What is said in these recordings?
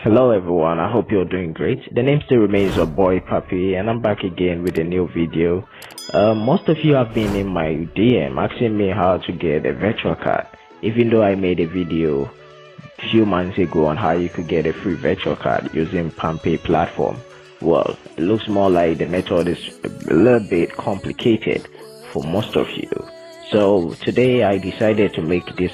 Hello everyone, I hope you're doing great. The name still remains Oboypapi and I'm back again with a new video. Most of you have been in my DM asking me how to get a virtual card, even though I made a video a few months ago on how you could get a free virtual card using Palmpay platform. Well, it looks more like the method is a little bit complicated for most of you. So today I decided to make this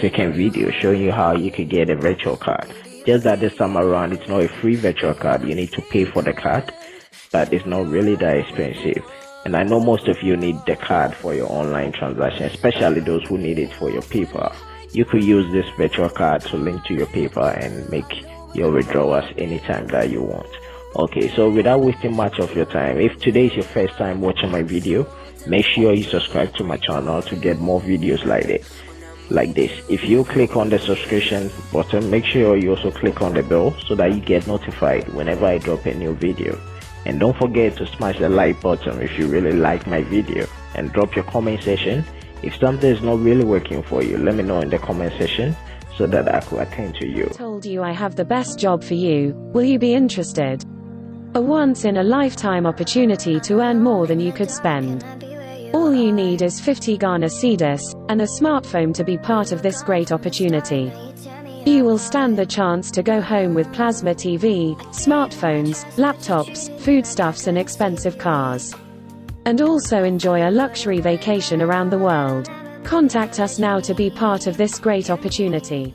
second video showing you how you could get a virtual card. Just that this time around it's not a free virtual card, you need to pay for the card, but it's not really that expensive. And I know most of you need the card for your online transaction, especially those who need it for your PayPal. You could use this virtual card to link to your PayPal and make your withdrawals anytime that you want. Okay, so without wasting much of your time, if today is your first time watching my video, make sure you subscribe to my channel to get more videos like this. If you click on the subscription button, make sure you also click on the bell so that you get notified whenever I drop a new video. And don't forget to smash the like button if you really like my video, and drop your comment section. If something is not really working for you, let me know in the comment section so that I could attend to you. Told you I have the best job for you. Will you be interested? A once in a lifetime opportunity to earn more than you could spend. All you need is 50 Ghana cedis, and a smartphone to be part of this great opportunity. You will stand the chance to go home with plasma TV, smartphones, laptops, foodstuffs and expensive cars. And also enjoy a luxury vacation around the world. Contact us now to be part of this great opportunity.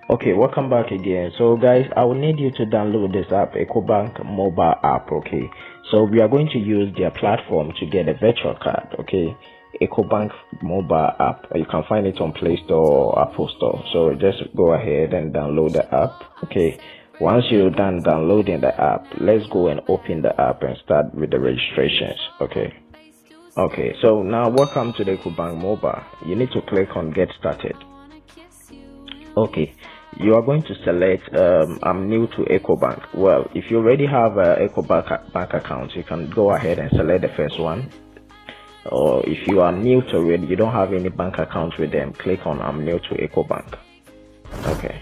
Okay, welcome back again. So guys, I will need you to download this app, Ecobank mobile app. Okay, so we are going to use their platform to get a virtual card. Okay, Ecobank mobile app, you can find it on Play Store or Apple Store. So just go ahead and download the app. Okay, once you're done downloading the app, let's go and open the app and start with the registrations. Okay, so now welcome to the Ecobank mobile. You need to click on get started. Okay, you are going to select I'm new to Ecobank. Well, if you already have a Ecobank bank account, you can go ahead and select the first one. Or if you are new to it, you don't have any bank account with them, click on I'm new to Ecobank. Okay,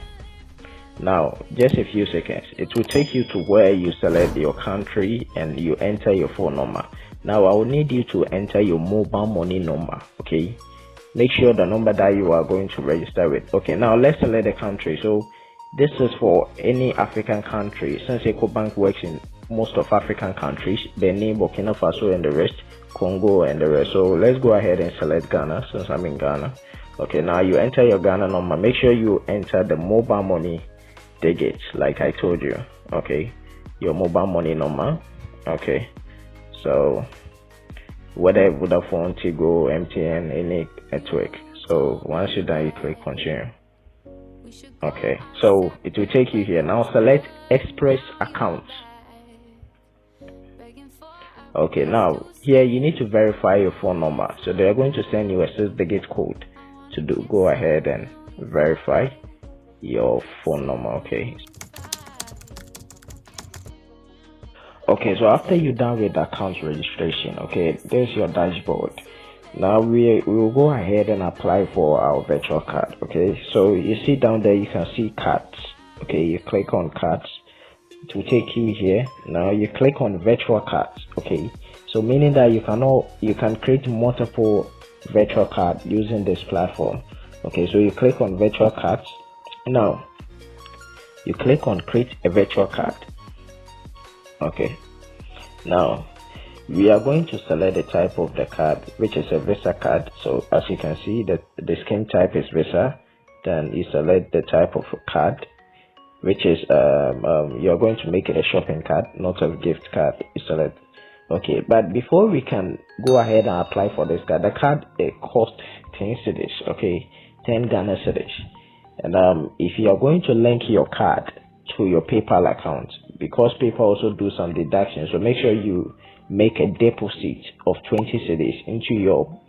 now just a few seconds, it will take you to where you select your country and you enter your phone number. Now I will need you to enter your mobile money number. Okay, make sure the number that you are going to register with. Okay, now let's select the country. So this is for any African country. Since Ecobank works in most of African countries, Benin, Burkina Faso and the rest, Congo and the rest. So let's go ahead and select Ghana since I'm in Ghana. Okay, now you enter your Ghana number. Make sure you enter the mobile money digits like I told you. Okay, your mobile money number. Okay, so whether Vodafone, Tigo, MTN, any network. So once you're done, you click continue. Okay, so it will take you here. Now select Express account. Okay, now here you need to verify your phone number. So they are going to send you a 6-digit code to go ahead and verify your phone number. Okay, so after you're done with the account registration, okay, there's your dashboard. Now we will go ahead and apply for our virtual card. Okay, so you see down there you can see cards. Okay, you click on cards, it will take you here. Now you click on virtual cards. Okay, so meaning that you can create multiple virtual cards using this platform. Okay, so you click on virtual cards. Now you click on create a virtual card. Okay, now we are going to select the type of the card, which is a Visa card. So as you can see, the scheme type is Visa. Then you select the type of card, which is you're going to make it a shopping card, not a gift card. You select. Okay, but before we can go ahead and apply for this card, the card it costs 10 cedis. Okay, 10 Ghana cedis. And if you are going to link your card to your PayPal account, because PayPal also do some deductions, so make sure you make a deposit of 20 cedis into your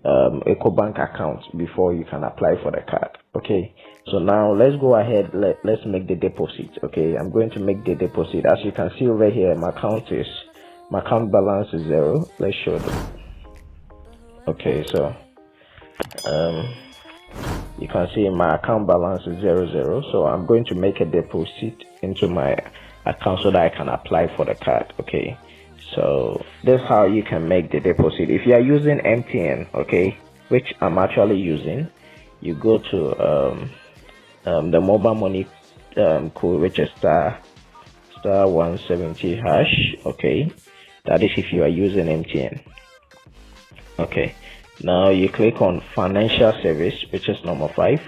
Ecobank account before you can apply for the card. Okay, so now let's go ahead, let's make the deposit. Okay, I'm going to make the deposit. As you can see over here, my account balance is 0. Let's show them. Okay, so you can see my account balance is 00. So I'm going to make a deposit into my account so that I can apply for the card. Okay, so that's how you can make the deposit. If you are using MTN, okay, which I'm actually using, you go to the mobile money code, which is star 170 hash. Okay, that is if you are using MTN. Okay, now you click on financial service, which is number 5.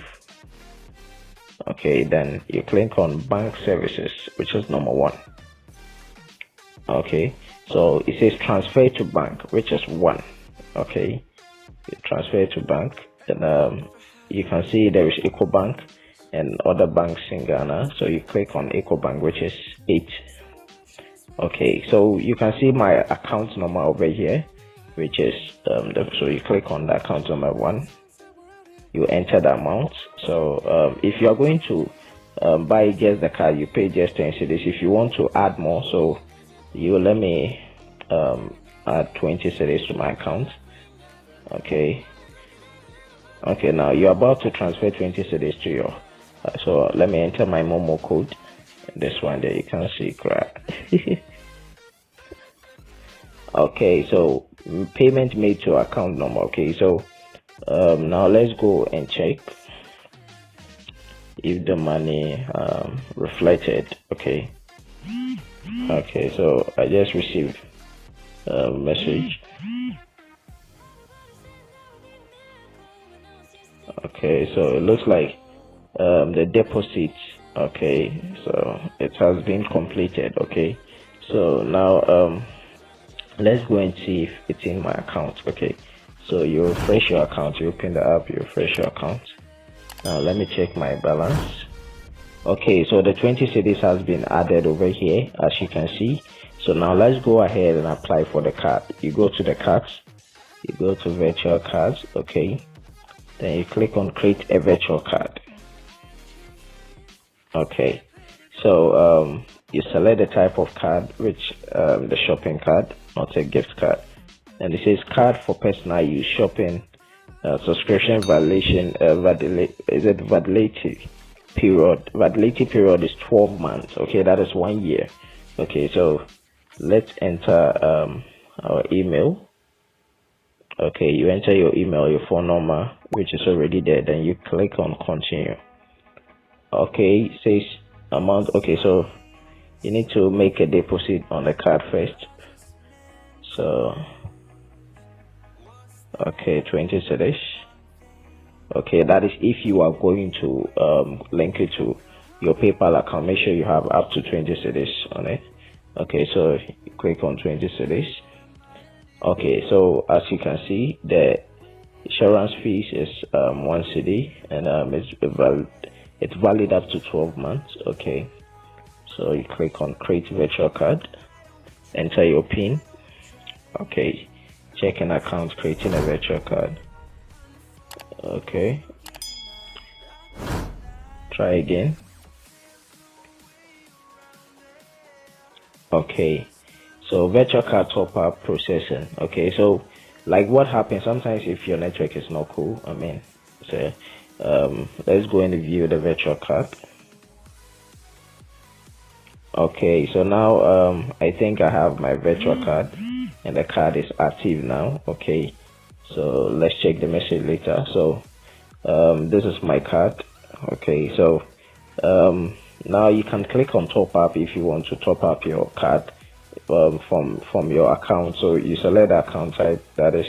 Okay, then you click on bank services, which is number 1. Okay, so it says transfer to bank, which is 1. Okay, you transfer to bank, and you can see there is Ecobank and other banks in Ghana. So you click on Ecobank, which is 8. Okay, so you can see my account number over here, which is so you click on the account number 1, you enter the amount. So if you are going to buy just the card, you pay just 10 cedis. If you want to add more, so you let me add 20 cedis to my account. Okay, now you're about to transfer 20 cedis to your so let me enter my MoMo code. This one there, you can see crap. Okay, so payment made to account number. Okay, so now let's go and check if the money reflected. Okay, so I just received a message. Okay, so it looks like the deposit, okay, so it has been completed. Okay, so now let's go and see if it's in my account. Okay, so you refresh your account, you open the app, you refresh your account. Now let me check my balance. Okay, so the 20 cedis has been added over here, as you can see. So now let's go ahead and apply for the card. You go to the cards, you go to virtual cards. Okay, then you click on create a virtual card. Okay, so you select the type of card, which the shopping card, not a gift card, and it says card for personal use, shopping, subscription validation, validity period is 12 months. Okay, that is 1 year. Okay, so let's enter our email. Okay, you enter your email, your phone number, which is already there, then you click on continue. Okay, it says amount. Okay, so you need to make a deposit on the card first. So okay, 20 cedis. Okay, that is if you are going to link it to your PayPal account. Make sure you have up to 20 cedis on it. Okay, so you click on 20 cedis. Okay, so as you can see, the insurance fees is 1 cedi, and it's valid up to 12 months. Okay, so you click on create virtual card, enter your PIN. Okay, check an account, creating a virtual card. Okay, try again. Okay, so virtual card top up processing. Okay, so like what happens sometimes if your network is not cool, I mean, so let's go and view the virtual card. Okay, so now I think I have my virtual card and the card is active now. Okay, so let's check the message later. So this is my card. Okay, so now you can click on top up if you want to top up your card from your account. So you select the account type, that is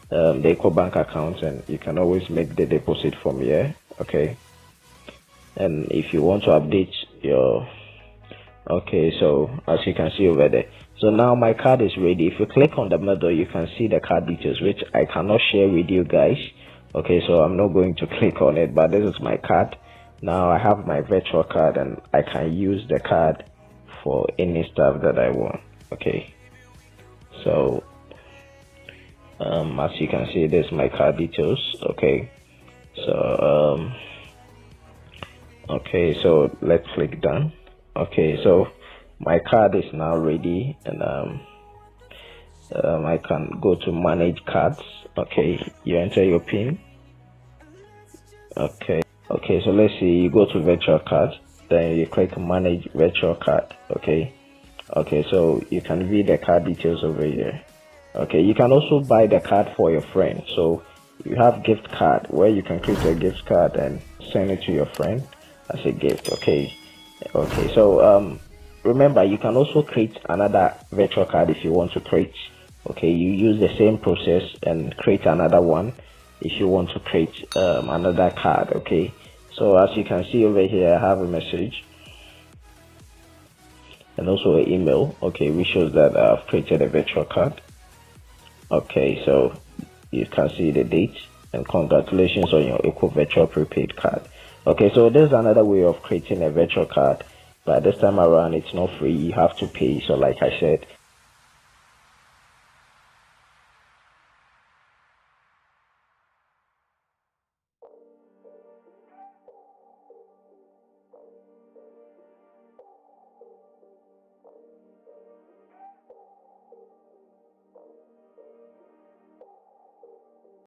the Ecobank account, and you can always make the deposit from here. Okay, and if you want to update your, okay, so as you can see over there, so now my card is ready. If you click on the middle, you can see the card details, which I cannot share with you guys. Okay, so I'm not going to click on it, but this is my card. Now I have my virtual card and I can use the card for any stuff that I want. Okay, so as you can see, this is my card details. Okay, so okay, so let's click done. Okay, so my card is now ready, and I can go to manage cards. Okay, you enter your PIN. Okay, so let's see, you go to virtual card, then you click manage virtual card. Okay, so you can view the card details over here. Okay, you can also buy the card for your friend. So you have gift card where you can create a gift card and send it to your friend as a gift. Okay, so remember, you can also create another virtual card if you want to create. Okay, you use the same process and create another one if you want to create another card. Okay, so as you can see over here, I have a message and also an email, okay, which shows that I've created a virtual card. Okay, so you can see the date and congratulations on your Eco Virtual Prepaid card. Okay, so there's another way of creating a virtual card, but this time around it's not free, you have to pay. So like I said,